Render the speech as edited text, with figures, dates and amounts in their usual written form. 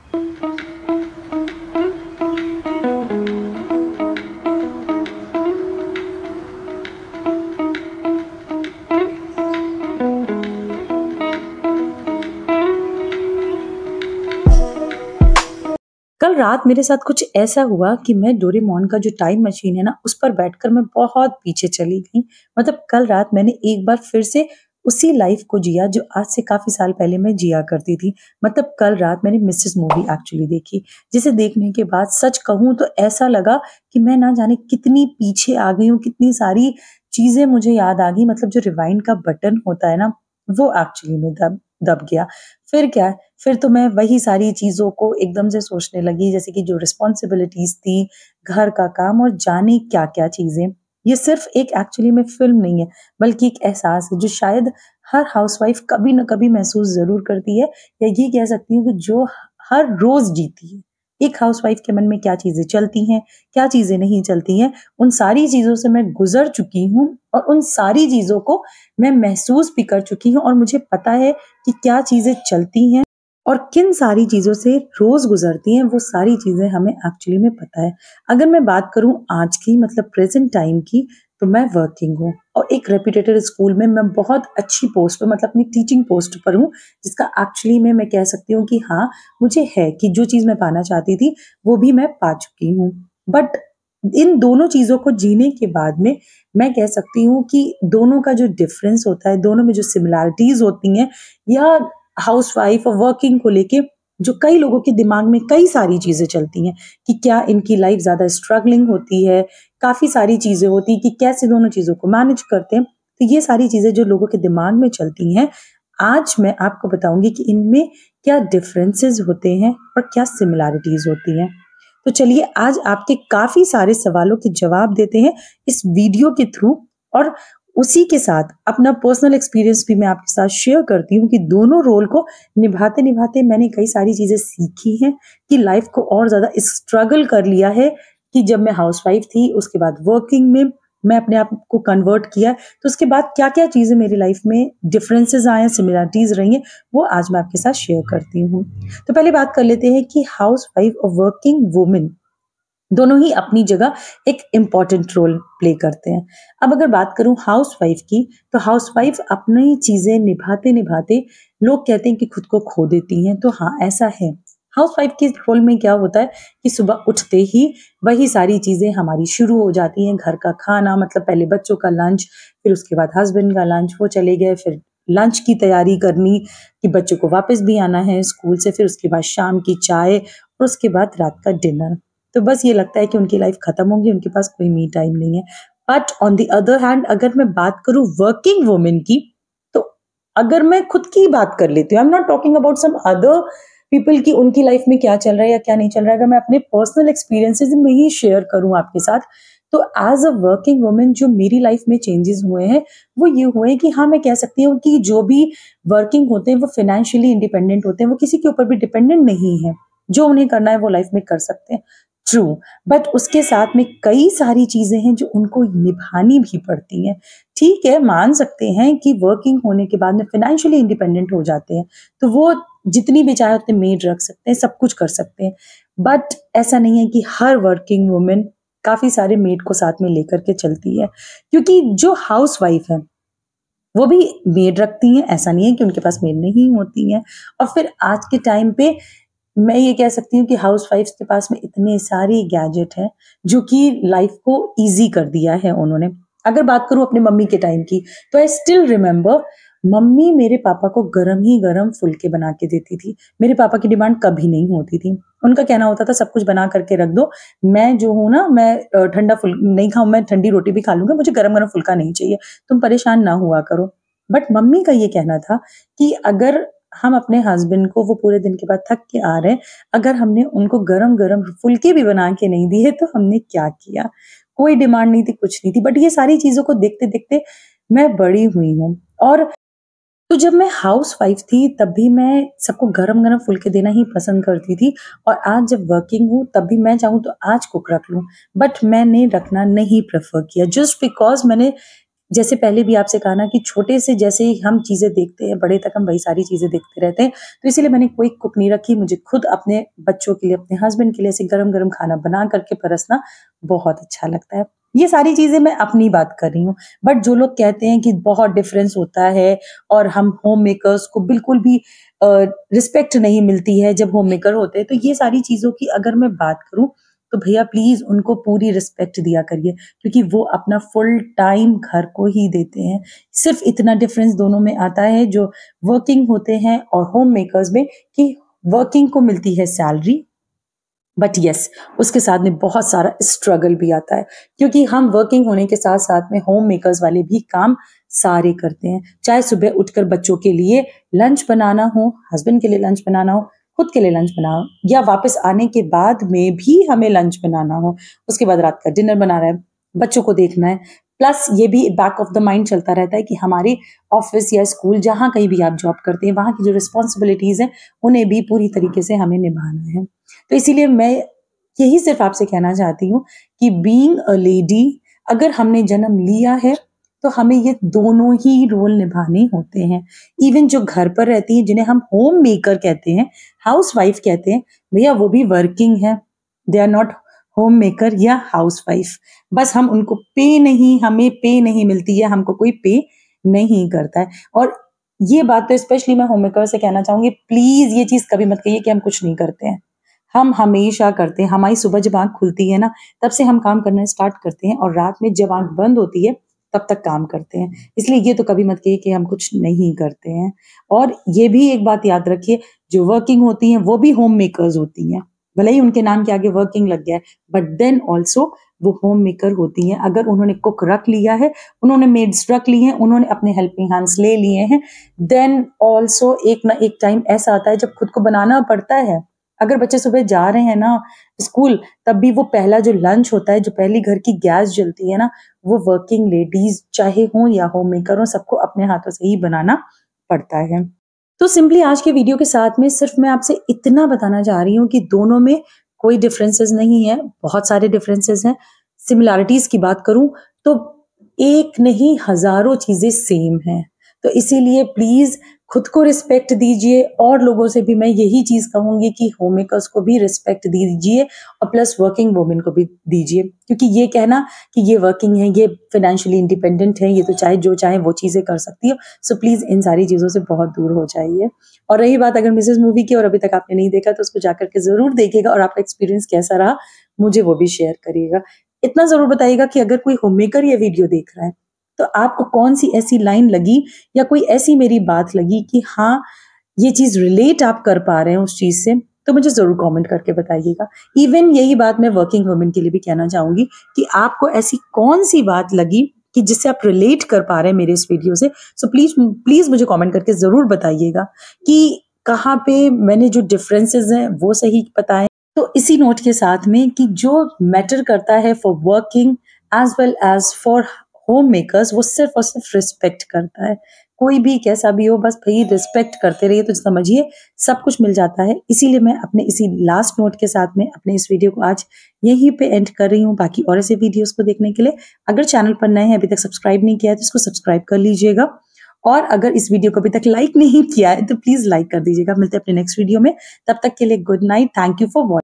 कल रात मेरे साथ कुछ ऐसा हुआ कि मैं डोरेमोन का जो टाइम मशीन है ना, उस पर बैठकर मैं बहुत पीछे चली गई। मतलब कल रात मैंने एक बार फिर से उसी लाइफ को जिया जो आज से काफ़ी साल पहले मैं जिया करती थी। मतलब कल रात मैंने मिसेस मूवी एक्चुअली देखी, जिसे देखने के बाद सच कहूँ तो ऐसा लगा कि मैं ना जाने कितनी पीछे आ गई हूँ, कितनी सारी चीज़ें मुझे याद आ गई। मतलब जो रिवाइंड का बटन होता है ना, वो एक्चुअली में दब दब गया। फिर क्या, फिर तो मैं वही सारी चीज़ों को एकदम से सोचने लगी, जैसे कि जो रिस्पॉन्सिबिलिटीज़ थी, घर का काम और जाने क्या-क्या चीज़ें। ये सिर्फ़ एक एक्चुअली में फ़िल्म नहीं है, बल्कि एक एहसास है जो शायद हर हाउसवाइफ़ कभी न कभी महसूस ज़रूर करती है, या ये कह सकती हूँ कि जो हर रोज़ जीती है। एक हाउसवाइफ़ के मन में क्या चीज़ें चलती हैं, क्या चीज़ें नहीं चलती हैं, उन सारी चीज़ों से मैं गुज़र चुकी हूँ और उन सारी चीज़ों को मैं महसूस भी कर चुकी हूँ, और मुझे पता है कि क्या चीज़ें चलती हैं और किन सारी चीज़ों से रोज़ गुज़रती हैं, वो सारी चीज़ें हमें एक्चुअली में पता है। अगर मैं बात करूँ आज की, मतलब प्रेज़ेंट टाइम की, तो मैं वर्किंग हूँ और एक रेप्यूटेड स्कूल में मैं बहुत अच्छी पोस्ट पे, मतलब अपनी टीचिंग पोस्ट पर हूँ, जिसका एक्चुअली में मैं कह सकती हूँ कि हाँ, मुझे है कि जो चीज़ मैं पाना चाहती थी, वो भी मैं पा चुकी हूँ। बट इन दोनों चीज़ों को जीने के बाद में मैं कह सकती हूँ कि दोनों का जो डिफ़रेंस होता है, दोनों में जो सिमिलैरिटीज़ होती हैं, या हाउसवाइफ और वर्किंग को लेके जो कई लोगों के दिमाग में कई सारी चीज़ें चलती हैं कि क्या इनकी लाइफ ज़्यादा स्ट्रगलिंग होती है, काफ़ी सारी चीज़ें होती हैं कि कैसे दोनों चीज़ों को मैनेज करते हैं। तो ये सारी चीज़ें जो लोगों के दिमाग में चलती हैं, आज मैं आपको बताऊँगी कि इनमें क्या डिफरेंसेस होते हैं और क्या सिमिलैरिटीज़ होती हैं। तो चलिए आज आपके काफ़ी सारे सवालों के जवाब देते हैं इस वीडियो के थ्रू, और उसी के साथ अपना पर्सनल एक्सपीरियंस भी मैं आपके साथ शेयर करती हूँ कि दोनों रोल को निभाते-निभाते मैंने कई सारी चीज़ें सीखी हैं, कि लाइफ को और ज़्यादा स्ट्रगल कर लिया है, कि जब मैं हाउसवाइफ थी, उसके बाद वर्किंग में मैं अपने आप को कन्वर्ट किया, तो उसके बाद क्या-क्या चीज़ें मेरी लाइफ में डिफरेंसेस आए हैं, सिमिलैरिटीज़ रही हैं, वो आज मैं आपके साथ शेयर करती हूँ। तो पहले बात कर लेते हैं कि हाउसवाइफ और वर्किंग वुमन दोनों ही अपनी जगह एक इम्पॉर्टेंट रोल प्ले करते हैं। अब अगर बात करूँ हाउसवाइफ की, तो हाउसवाइफ अपनी चीज़ें निभाते-निभाते लोग कहते हैं कि खुद को खो देती हैं, तो हाँ, ऐसा है। हाउसवाइफ के रोल में क्या होता है कि सुबह उठते ही वही सारी चीज़ें हमारी शुरू हो जाती हैं, घर का खाना, मतलब पहले बच्चों का लंच, फिर उसके बाद हस्बैंड का लंच, वो चले गए, फिर लंच की तैयारी करनी कि बच्चों को वापस भी आना है स्कूल से, फिर उसके बाद शाम की चाय और उसके बाद रात का डिनर। तो बस ये लगता है कि उनकी लाइफ खत्म होगी, उनके पास कोई मी टाइम नहीं है। But on the other hand अगर मैं बात करूँ वर्किंग वुमन की, तो अगर मैं खुद की बात कर लेती हूँ, I am not talking about some other people की उनकी लाइफ में क्या चल रहा है या क्या नहीं चल रहा है, अगर मैं अपने पर्सनल एक्सपीरियंसेस में ही शेयर करूँ आपके साथ, तो एज अ वर्किंग वुमन जो मेरी लाइफ में चेंजेस हुए हैं, वो ये हुए हैं कि हाँ, मैं कह सकती हूँ कि जो भी वर्किंग होते हैं वो फाइनेंशियली इंडिपेंडेंट होते हैं, वो किसी के ऊपर भी डिपेंडेंट नहीं है, जो उन्हें करना है वो लाइफ में कर सकते हैं। ट्रू, बट उसके साथ में कई सारी चीजें हैं जो उनको निभानी भी पड़ती हैं। ठीक है, मान सकते हैं कि वर्किंग होने के बाद में फाइनेंशियली इंडिपेंडेंट हो जाते हैं, तो वो जितनी भी चाहे उतने मेड रख सकते हैं, सब कुछ कर सकते हैं। बट ऐसा नहीं है कि हर वर्किंग वुमेन काफी सारे मेड को साथ में लेकर के चलती है, क्योंकि जो हाउस वाइफ है वो भी मेड रखती हैं, ऐसा नहीं है कि उनके पास मेड नहीं होती हैं। और फिर आज के टाइम पे मैं ये कह सकती हूँ कि हाउसवाइफ्स के पास में इतने सारे गैजेट हैं जो कि लाइफ को ईज़ी कर दिया है उन्होंने। अगर बात करूँ अपने मम्मी के टाइम की, तो आई स्टिल रिमेंबर मम्मी मेरे पापा को गरम ही गरम फुल्के बना के देती थी। मेरे पापा की डिमांड कभी नहीं होती थी। उनका कहना होता था सब कुछ बना करके रख दो, मैं जो हूँ ना, मैं ठंडा फुल नहीं खाऊँ, मैं ठंडी रोटी भी खा लूँगा, मुझे गरम-गरम फुल्का नहीं चाहिए, तुम परेशान ना हुआ करो। बट मम्मी का ये कहना था कि अगर हम अपने हस्बैंड को, वो पूरे दिन के बाद थक के आ रहे हैं, अगर हमने उनको गरम-गरम फुल्के भी बना के नहीं दिए तो हमने क्या किया? कोई डिमांड नहीं थी, कुछ नहीं थी। बट ये सारी चीज़ों को देखते-देखते मैं बड़ी हुई हूँ, और तो जब मैं हाउसवाइफ थी तब भी मैं सबको गरम-गरम फुल्के देना ही पसंद करती थी, और आज जब वर्किंग हूँ तब भी मैं चाहूँ तो आज कुक रख लूँ, बट मैंने रखना नहीं प्रेफ़र किया, जस्ट बिकॉज़ मैंने जैसे पहले भी आपसे कहा ना कि छोटे से जैसे ही हम चीज़ें देखते हैं, बड़े तक हम वही सारी चीज़ें देखते रहते हैं। तो इसीलिए मैंने कोई कुक नहीं रखी, मुझे खुद अपने बच्चों के लिए, अपने हस्बैंड के लिए ऐसे गरम-गरम खाना बना करके परसना बहुत अच्छा लगता है। ये सारी चीज़ें मैं अपनी बात कर रही हूँ, बट जो लोग कहते हैं कि बहुत डिफ़रेंस होता है और हम होम मेकर्स को बिल्कुल भी रिस्पेक्ट नहीं मिलती है जब होम मेकर होते हैं, तो ये सारी चीज़ों की अगर मैं बात करूँ, तो भैया प्लीज़ उनको पूरी रिस्पेक्ट दिया करिए, क्योंकि वो अपना फुल टाइम घर को ही देते हैं। सिर्फ़ इतना डिफ़रेंस दोनों में आता है जो वर्किंग होते हैं और होम मेकर्स में, कि वर्किंग को मिलती है सैलरी, बट यस, उसके साथ में बहुत सारा स्ट्रगल भी आता है, क्योंकि हम वर्किंग होने के साथ-साथ में होम मेकर्स वाले भी काम सारे करते हैं। चाहे सुबह उठकर बच्चों के लिए लंच बनाना हो, हस्बैंड के लिए लंच बनाना हो, खुद के लिए लंच बनाना हो, या वापस आने के बाद में भी हमें लंच बनाना हो, उसके बाद रात का डिनर बनाना है, बच्चों को देखना है। प्लस ये भी बैक ऑफ द माइंड चलता रहता है कि हमारे ऑफ़िस या स्कूल, जहाँ कहीं भी आप जॉब करते हैं, वहाँ की जो रिस्पॉन्सिबिलिटीज़ हैं, उन्हें भी पूरी तरीके से हमें निभाना है। तो इसीलिए मैं यही सिर्फ आपसे कहना चाहती हूँ कि बीइंग अ लेडी, अगर हमने जन्म लिया है, तो हमें ये दोनों ही रोल निभाने होते हैं। इवन जो घर पर रहती हैं, जिन्हें हम होम मेकर कहते हैं, हाउसवाइफ कहते हैं, भैया वो भी वर्किंग है। They are not home maker या हाउसवाइफ। बस हमें पे नहीं मिलती है, हमको कोई पे नहीं करता है। और ये बात तो स्पेशली मैं होम मेकर से कहना चाहूँगी, प्लीज़ ये चीज़ कभी मत कहिए कि हम कुछ नहीं करते हैं। हम हमेशा करते हैं। हमारी सुबह जब आँख खुलती है ना, तब से हम काम करना स्टार्ट करते हैं और रात में जब आँख बंद होती है, तब तक काम करते हैं। इसलिए ये तो कभी मत कहिए कि हम कुछ नहीं करते हैं। और ये भी एक बात याद रखिए, जो वर्किंग होती हैं, वो भी होम मेकर्स होती हैं। भले ही उनके नाम के आगे वर्किंग लग गया है, बट देन ऑल्सो वो होम मेकर होती हैं। अगर उन्होंने कुक रख लिया है, उन्होंने मेड्स रख ली हैं, उन्होंने अपने हेल्पिंग हैंड्स ले लिए हैं, देन ऑल्सो एक ना एक टाइम ऐसा आता है जब खुद को बनाना पड़ता है। अगर बच्चे सुबह जा रहे हैं ना स्कूल, तब भी वो पहला जो लंच होता है, जो पहली घर की गैस जलती है ना, वो वर्किंग लेडीज़ चाहे हों या होम मेकर हों, सबको अपने हाथों से ही बनाना पड़ता है। तो सिंपली आज के वीडियो के साथ में सिर्फ मैं आपसे इतना बताना चाह रही हूँ कि दोनों में कोई डिफरेंसेस नहीं है, बहुत सारे डिफरेंसेस हैं। सिमिलैरिटीज़ की बात करूँ तो एक नहीं हज़ारों चीज़ें सेम हैं। तो इसीलिए प्लीज़ खुद को रिस्पेक्ट दीजिए, और लोगों से भी मैं यही चीज़ कहूँगी कि होम मेकर्स को भी रिस्पेक्ट दीजिए और प्लस वर्किंग वुमेन को भी दीजिए। क्योंकि ये कहना कि ये वर्किंग है, ये फाइनेंशियली इंडिपेंडेंट है, ये तो चाहे जो चाहे वो चीज़ें कर सकती हो। सो प्लीज़ इन सारी चीज़ों से बहुत दूर हो जाइए। और रही बात अगर मिसेज़ मूवी की और अभी तक आपने नहीं देखा, तो उसको जाकर के ज़रूर देखिएगा और आपका एक्सपीरियंस कैसा रहा, मुझे वो भी शेयर करिएगा। इतना ज़रूर बताइएगा कि अगर कोई होम मेकर ये वीडियो देख रहा है, तो आपको कौन-सी ऐसी लाइन लगी या कोई ऐसी मेरी बात लगी कि हाँ, ये चीज़ रिलेट आप कर पा रहे हैं उस चीज़ से, तो मुझे ज़रूर कमेंट करके बताइएगा। इवन यही बात मैं वर्किंग वुमेन के लिए भी कहना चाहूँगी कि आपको ऐसी कौन-सी बात लगी कि जिससे आप रिलेट कर पा रहे हैं मेरे इस वीडियो से। सो प्लीज़ मुझे कमेंट करके ज़रूर बताइएगा कि कहाँ पे मैंने जो डिफरेंसेस हैं वो सही बताएँ। तो इसी नोट के साथ में कि जो मैटर करता है for working as well as for home makers, वो सिर्फ़ और सिर्फ़ रिस्पेक्ट करता है। कोई भी कैसा भी हो, बस भई रिस्पेक्ट करते रहिए, तो समझिए सब कुछ मिल जाता है। इसीलिए मैं अपने इसी लास्ट नोट के साथ में अपने इस वीडियो को आज यहीं पे एंड कर रही हूँ। बाकी और ऐसे वीडियोज़ को देखने के लिए अगर चैनल पर नए हैं, अभी तक सब्सक्राइब नहीं किया है, तो इसको सब्सक्राइब कर लीजिएगा। और अगर इस वीडियो को अभी तक लाइक नहीं किया है, तो प्लीज़ लाइक कर दीजिएगा। मिलते हैं अपने नेक्स्ट वीडियो में। तब तक के लिए good night. Thank you for watching.